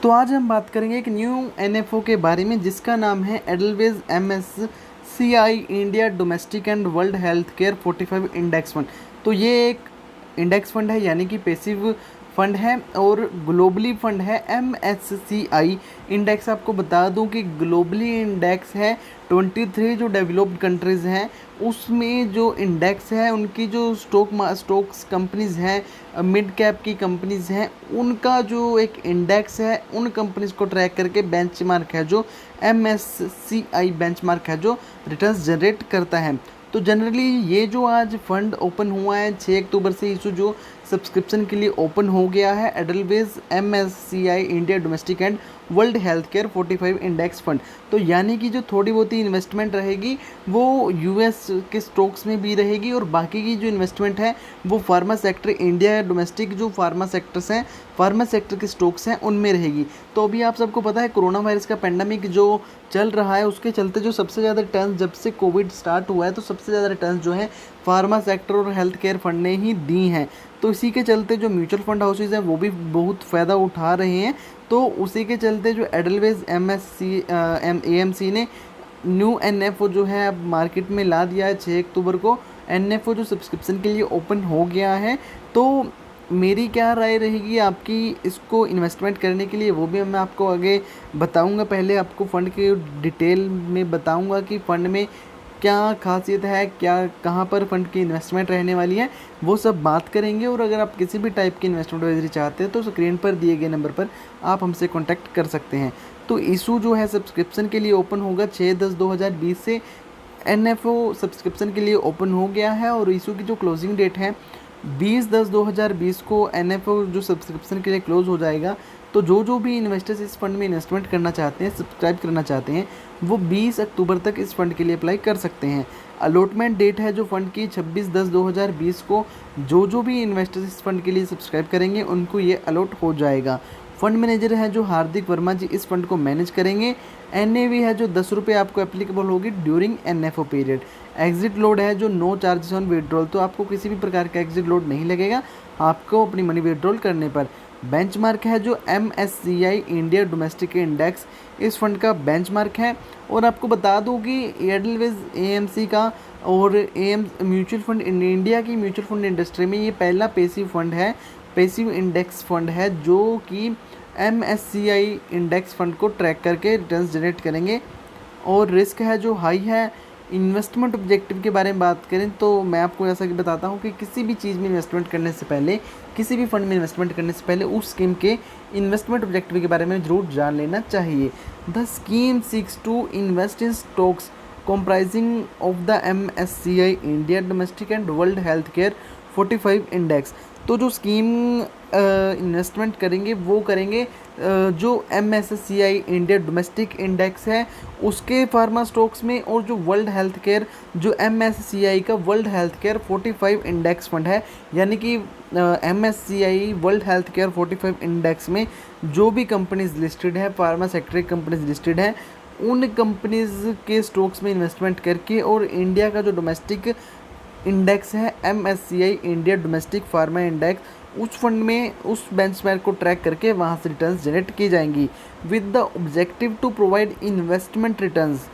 तो आज हम बात करेंगे एक न्यू एनएफओ के बारे में जिसका नाम है Edelweiss MSCI India domestic and world health care 45 index fund. तो ये एक इंडेक्स फंड है यानी कि पैसिव फंड है और ग्लोबली फंड है। एमएससीआई इंडेक्स आपको बता दूं कि ग्लोबली इंडेक्स है 23 जो डेवलप्ड कंट्रीज़ हैं उसमें जो इंडेक्स है उनकी जो स्टॉक्स कंपनीज़ हैं मिड कैप की कंपनीज़ हैं उनका जो एक इंडेक्स है उन कंपनीज़ को ट्रैक करके बेंचमार्क है जो एमएससीआई बेंचमार्क है जो रिटर्न्स जनरेट करता है। तो जनरली ये जो आज फंड ओपन हुआ है 6 अक्टूबर से इशू जो सब्सक्रिप्शन के लिए ओपन हो गया है Edelweiss MSCI India domestic and world health care 45 index fund. तो यानी कि जो थोड़ी बहुत ही इन्वेस्टमेंट रहेगी वो यूएस के स्टॉक्स में भी रहेगी और बाकी की जो इन्वेस्टमेंट है वो फार्मा सेक्टर इंडिया डोमेस्टिक जो फार्मा सेक्टर्स हैं फार्मा सेक्टर के स्टॉक्स हैं उनमें रहेगी। तो अभी आप सबको पता है कोरोना वायरस का पेंडेमिक जो चल रहा है उसके चलते जो सबसे ज़्यादा रिटर्न जब से कोविड स्टार्ट हुआ है तो सबसे ज़्यादा रिटर्न जो है फार्मा सेक्टर और हेल्थ केयर फंड ने ही दी हैं। तो इसी के चलते जो म्यूचुअल फंड हाउसेज हैं वो भी बहुत फ़ायदा उठा रहे हैं। तो उसी के चलते जो एडलवेज एएमसी ने न्यू एनएफओ जो है अब मार्केट में ला दिया है 6 अक्टूबर को। एनएफओ जो सब्सक्रिप्शन के लिए ओपन हो गया है। तो मेरी क्या राय रहेगी आपकी इसको इन्वेस्टमेंट करने के लिए वो भी मैं आपको आगे बताऊंगा। पहले आपको फ़ंड के डिटेल में बताऊंगा कि फ़ंड में क्या खासियत है, क्या कहाँ पर फ़ंड की इन्वेस्टमेंट रहने वाली है, वो सब बात करेंगे। और अगर आप किसी भी टाइप की इन्वेस्टमेंट एडवाइजरी चाहते हैं तो स्क्रीन पर दिए गए नंबर पर आप हमसे कॉन्टैक्ट कर सकते हैं। तो इशू जो है सब्सक्रिप्शन के लिए ओपन होगा 6/10/2020 से एनएफओ सब्सक्रिप्शन के लिए ओपन हो गया है और इशू की जो क्लोजिंग डेट है 20/10/2020 को एनएफओ जो सब्सक्रिप्शन के लिए क्लोज हो जाएगा। तो जो भी इन्वेस्टर्स इस फंड में इन्वेस्टमेंट करना चाहते हैं सब्सक्राइब करना चाहते हैं वो 20 अक्टूबर तक इस फंड के लिए अप्लाई कर सकते हैं। अलॉटमेंट डेट है जो फंड की 26/10/2020 को जो भी इन्वेस्टर्स इस फंड के लिए सब्सक्राइब करेंगे उनको ये अलॉट हो जाएगा। फंड मैनेजर है जो हार्दिक वर्मा जी इस फंड को मैनेज करेंगे। एनएवी है जो 10 रुपये आपको एप्लीकेबल होगी during NFO period. Exit load है जो नो चार्जेस ऑन विड्रॉल, तो आपको किसी भी प्रकार का एग्जिट लोड नहीं लगेगा आपको अपनी मनी विड्रॉल करने पर। बेंचमार्क है जो एमएससीआई इंडिया डोमेस्टिक इंडेक्स इस फंड का बेंचमार्क है। और आपको बता दूं कि एडलवेज एएमसी का और एएम म्यूचुअल फंड इंडिया की म्यूचुअल फंड इंडस्ट्री में ये पहला पैसिव फंड है, पैसिव इंडेक्स फंड है जो कि एमएससीआई इंडेक्स फंड को ट्रैक करके रिटर्न्स जनरेट करेंगे। और रिस्क है जो हाई है। इन्वेस्टमेंट ऑब्जेक्टिव के बारे में बात करें तो मैं आपको ऐसा कि बताता हूँ कि किसी भी चीज़ में इन्वेस्टमेंट करने से पहले, किसी भी फंड में इन्वेस्टमेंट करने से पहले उस स्कीम के इन्वेस्टमेंट ऑब्जेक्टिव के बारे में ज़रूर जान लेना चाहिए। The scheme seeks to invest in stocks comprising of the MSCI India domestic and world health care 45 index. तो जो स्कीम इन्वेस्टमेंट करेंगे वो करेंगे जो MSCI इंडिया डोमेस्टिक इंडेक्स है उसके फार्मा स्टॉक्स में, और जो वर्ल्ड हेल्थ केयर जो MSCI का world health care 45 index fund है यानी कि MSCI world health care 45 index में जो भी कंपनीज लिस्टेड है फार्मा सेक्टर कंपनीज लिस्टेड है उन कंपनीज के स्टॉक्स में इन्वेस्टमेंट करके और इंडिया का जो डोमेस्टिक इंडेक्स है MSCI India domestic pharma index उस फंड में उस बेंचमार्क को ट्रैक करके वहाँ से रिटर्न्स जनरेट की जाएंगी with the objective to provide investment returns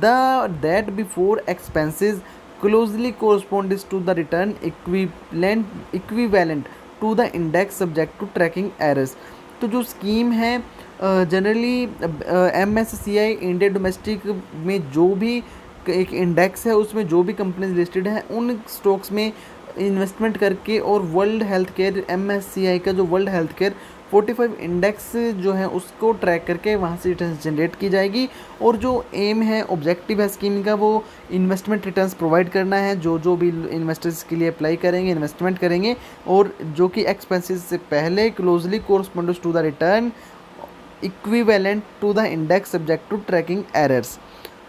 that before expenses closely corresponds to the return equivalent to the index subject to tracking errors. तो जो स्कीम है जनरली MSCI इंडिया डोमेस्टिक में जो भी एक इंडेक्स है उसमें जो भी कंपनीज लिस्टेड हैं उन स्टॉक्स में इन्वेस्टमेंट करके और वर्ल्ड हेल्थ केयर MSCI का जो वर्ल्ड हेल्थ केयर 45 इंडेक्स जो है उसको ट्रैक करके वहाँ से रिटर्न्स जनरेट की जाएगी। और जो एम है ऑब्जेक्टिव है स्कीम का वो इन्वेस्टमेंट रिटर्न्स प्रोवाइड करना है जो भी इन्वेस्टर्स के लिए अप्लाई करेंगे इन्वेस्टमेंट करेंगे और जो कि एक्सपेंसेस से पहले closely corresponds to the return equivalent to the index subject to tracking errors.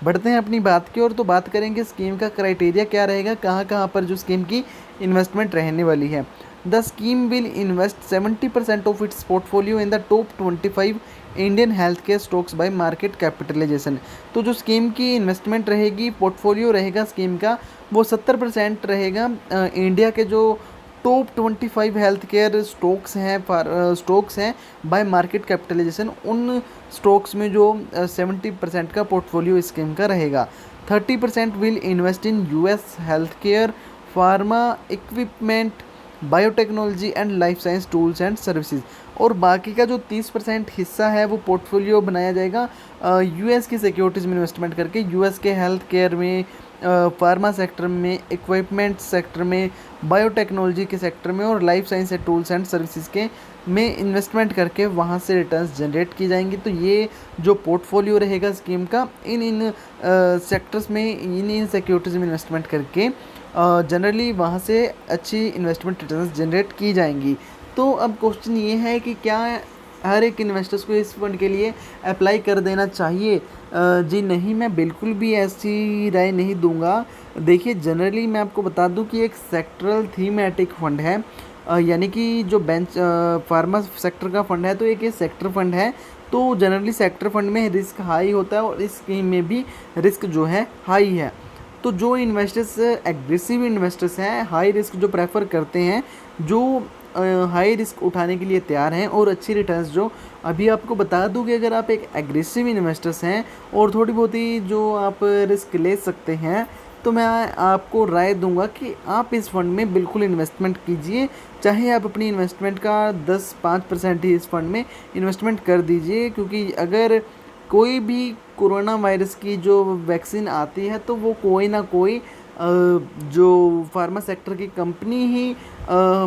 बढ़ते हैं अपनी बात की ओर। तो बात करेंगे स्कीम का क्राइटेरिया क्या रहेगा, कहाँ पर जो स्कीम की इन्वेस्टमेंट रहने वाली है। The scheme will invest 70% of its portfolio in the top 25 Indian health care stocks by market capitalisation. तो जो स्कीम की इन्वेस्टमेंट रहेगी पोर्टफोलियो रहेगा स्कीम का वो 70% रहेगा इंडिया के जो टॉप 25 हेल्थ केयर स्टॉक्स हैं बाय मार्केट कैपिटलाइजेशन। उन स्टॉक्स में जो 70% का पोर्टफोलियो स्कीम का रहेगा। 30% will invest in US health care, pharma equipment, biotechnology and life science tools and services. और बाकी का जो 30% हिस्सा है वो पोर्टफोलियो बनाया जाएगा यूएस की सिक्योरिटीज़ में इन्वेस्टमेंट करके, यूएस के हेल्थ केयर में, फार्मा सेक्टर में, इक्विपमेंट सेक्टर में, बायोटेक्नोलॉजी के सेक्टर में और life science and tools and services के में इन्वेस्टमेंट करके वहाँ से रिटर्न्स जनरेट की जाएंगी। तो ये जो पोर्टफोलियो रहेगा स्कीम का, इन सेक्टर्स में, इन सिक्योरिटीज़ में इन्वेस्टमेंट करके जनरली वहाँ से अच्छी इन्वेस्टमेंट रिटर्न्स जनरेट की जाएंगी। तो अब क्वेश्चन ये है कि क्या हर एक इन्वेस्टर्स को इस फंड के लिए अप्लाई कर देना चाहिए? जी नहीं, मैं बिल्कुल भी ऐसी राय नहीं दूंगा। देखिए, जनरली मैं आपको बता दूं कि एक सेक्टरल थीमेटिक फंड है, यानी कि जो फार्मा सेक्टर का फंड है, तो एक ये सेक्टर फंड है। तो जनरली सेक्टर फंड में रिस्क हाई होता है और इस स्कीम में भी रिस्क जो है हाई है। तो जो इन्वेस्टर्स एग्रेसिव इन्वेस्टर्स हैं, हाई रिस्क जो प्रेफर करते हैं, जो हाई रिस्क उठाने के लिए तैयार हैं और अच्छी रिटर्न्स, जो अभी आपको बता दूं कि अगर आप एक एग्रेसिव इन्वेस्टर्स हैं और थोड़ी बहुत ही जो आप रिस्क ले सकते हैं, तो मैं आपको राय दूंगा कि आप इस फंड में बिल्कुल इन्वेस्टमेंट कीजिए। चाहे आप अपनी इन्वेस्टमेंट का 10-5% ही इस फंड में इन्वेस्टमेंट कर दीजिए, क्योंकि अगर कोई भी कोरोना वायरस की जो वैक्सीन आती है तो वो कोई ना कोई जो फार्मा सेक्टर की कंपनी ही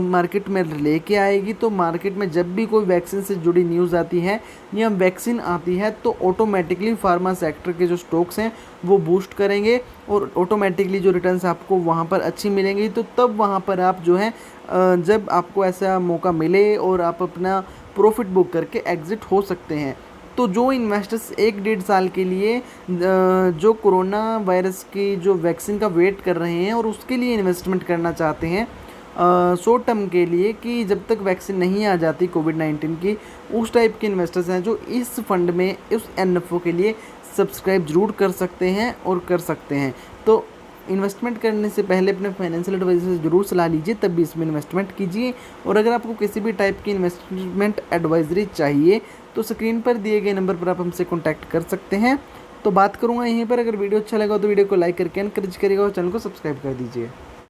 मार्केट में लेके आएगी। तो मार्केट में जब भी कोई वैक्सीन से जुड़ी न्यूज़ आती है या वैक्सीन आती है तो ऑटोमेटिकली फार्मा सेक्टर के जो स्टॉक्स हैं वो बूस्ट करेंगे और ऑटोमेटिकली जो रिटर्न्स आपको वहाँ पर अच्छी मिलेंगी। तो तब वहाँ पर आप जो है जब आपको ऐसा मौका मिले और आप अपना प्रॉफिट बुक करके एग्जिट हो सकते हैं। तो जो इन्वेस्टर्स 1-1.5 साल के लिए जो कोरोना वायरस की जो वैक्सीन का वेट कर रहे हैं और उसके लिए इन्वेस्टमेंट करना चाहते हैं शॉर्ट टर्म के लिए, कि जब तक वैक्सीन नहीं आ जाती कोविड-19 की, उस टाइप के इन्वेस्टर्स हैं जो इस फंड में उस एनएफओ के लिए सब्सक्राइब जरूर कर सकते हैं और कर सकते हैं। तो इन्वेस्टमेंट करने से पहले अपने फाइनेंशियल एडवाइजर से ज़रूर सलाह लीजिए, तब भी इसमें इन्वेस्टमेंट कीजिए। और अगर आपको किसी भी टाइप की इन्वेस्टमेंट एडवाइजरी चाहिए तो स्क्रीन पर दिए गए नंबर पर आप हमसे कॉन्टैक्ट कर सकते हैं। तो बात करूँगा यहीं पर। अगर वीडियो अच्छा लगा तो वीडियो को लाइक करके एनकरेज करिएगा और चैनल को सब्सक्राइब कर दीजिए।